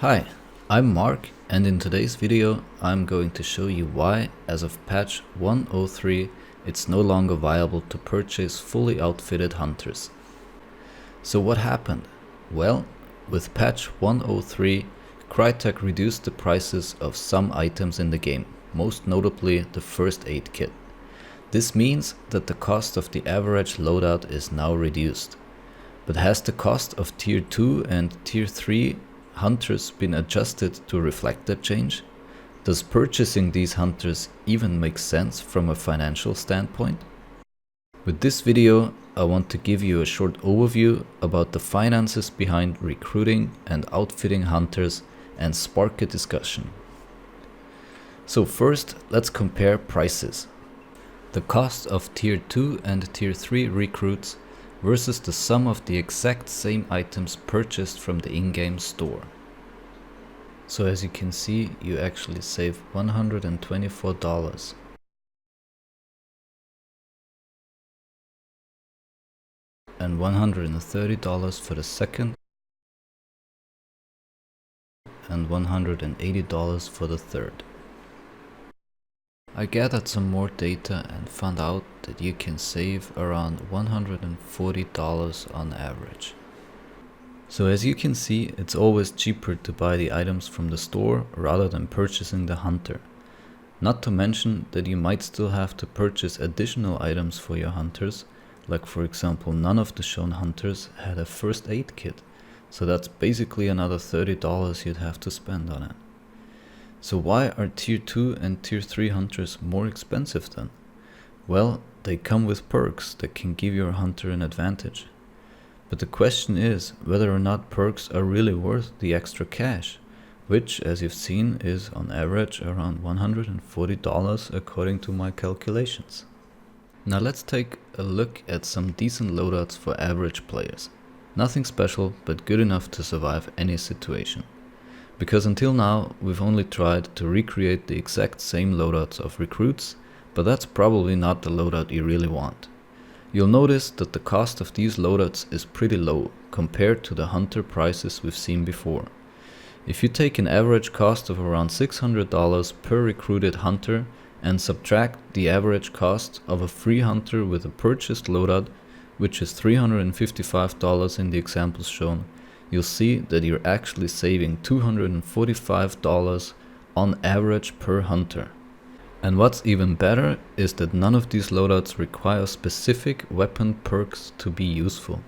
Hi, I'm Mark, and in today's video I'm going to show you why, as of patch 103, it's no longer viable to purchase fully outfitted hunters. So what happened? Well, with patch 103, Crytek reduced the prices of some items in the game, most notably the first aid kit. This means that the cost of the average loadout is now reduced. But has the cost of tier 2 and tier 3 hunters been adjusted to reflect that change? Does purchasing these hunters even make sense from a financial standpoint? With this video, I want to give you a short overview about the finances behind recruiting and outfitting hunters and spark a discussion. So first, let's compare prices. The cost of tier 2 and tier 3 recruits versus the sum of the exact same items purchased from the in-game store. So as you can see, you actually save $124. And $130 for the second, and $180 for the third. I gathered some more data and found out that you can save around $140 on average. So as you can see, it's always cheaper to buy the items from the store rather than purchasing the hunter. Not to mention that you might still have to purchase additional items for your hunters, like for example none of the shown hunters had a first aid kit, so that's basically another $30 you'd have to spend on it. So why are tier 2 and tier 3 hunters more expensive then? Well, they come with perks that can give your hunter an advantage. But the question is whether or not perks are really worth the extra cash, which, as you've seen, is on average around $140 according to my calculations. Now let's take a look at some decent loadouts for average players. Nothing special, but good enough to survive any situation. Because until now, we've only tried to recreate the exact same loadouts of recruits, but that's probably not the loadout you really want. You'll notice that the cost of these loadouts is pretty low compared to the hunter prices we've seen before. If you take an average cost of around $600 per recruited hunter and subtract the average cost of a free hunter with a purchased loadout, which is $355 in the examples shown, you'll see that you're actually saving $245 on average per hunter. And what's even better is that none of these loadouts require specific weapon perks to be useful.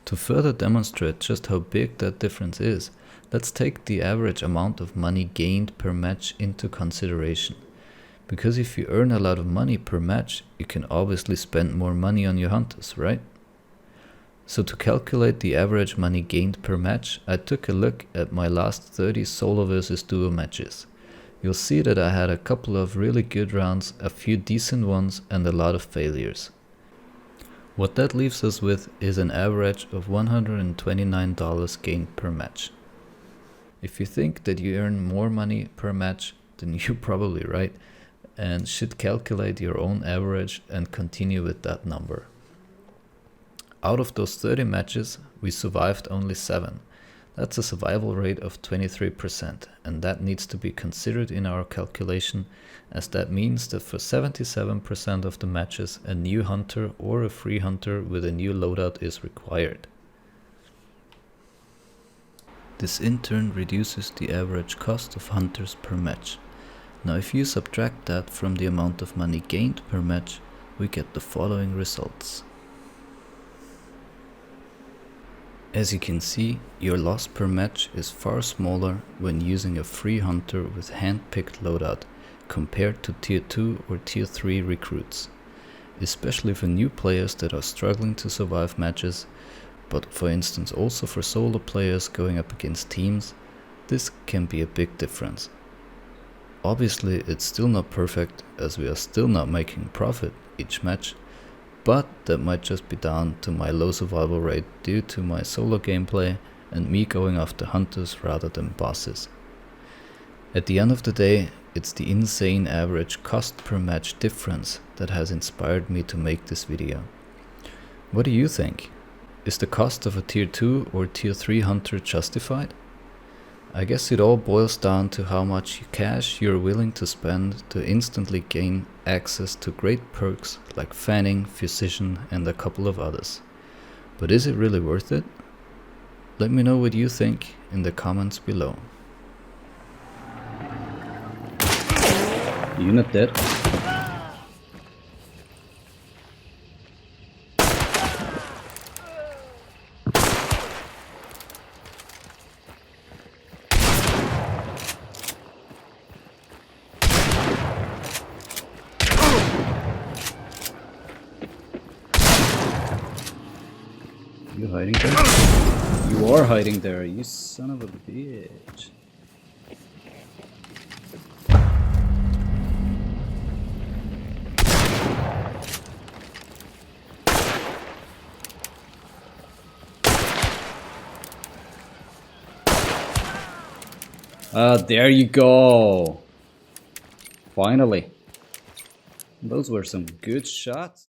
To further demonstrate just how big that difference is, let's take the average amount of money gained per match into consideration. Because if you earn a lot of money per match, you can obviously spend more money on your hunters, right? So to calculate the average money gained per match, I took a look at my last 30 solo versus duo matches. You'll see that I had a couple of really good rounds, a few decent ones, and a lot of failures. What that leaves us with is an average of $129 gained per match. If you think that you earn more money per match, then you're probably right, and should calculate your own average and continue with that number. Out of those 30 matches, we survived only 7. That's a survival rate of 23%, and that needs to be considered in our calculation, as that means that for 77% of the matches a new hunter or a free hunter with a new loadout is required. This in turn reduces the average cost of hunters per match. Now if you subtract that from the amount of money gained per match, we get the following results. As you can see, your loss per match is far smaller when using a free hunter with hand-picked loadout compared to tier 2 or tier 3 recruits. Especially for new players that are struggling to survive matches, but for instance also for solo players going up against teams, this can be a big difference. Obviously it's still not perfect, as we are still not making profit each match, but that might just be down to my low survival rate due to my solo gameplay and me going after hunters rather than bosses. At the end of the day, it's the insane average cost per match difference that has inspired me to make this video. What do you think? Is the cost of a tier 2 or tier 3 hunter justified? I guess it all boils down to how much cash you're willing to spend to instantly gain access to great perks like fanning, physician, and a couple of others. But is it really worth it? Let me know what you think in the comments below. Unit dead. You hiding there? You are hiding there, you son of a bitch. There you go. Finally. Those were some good shots.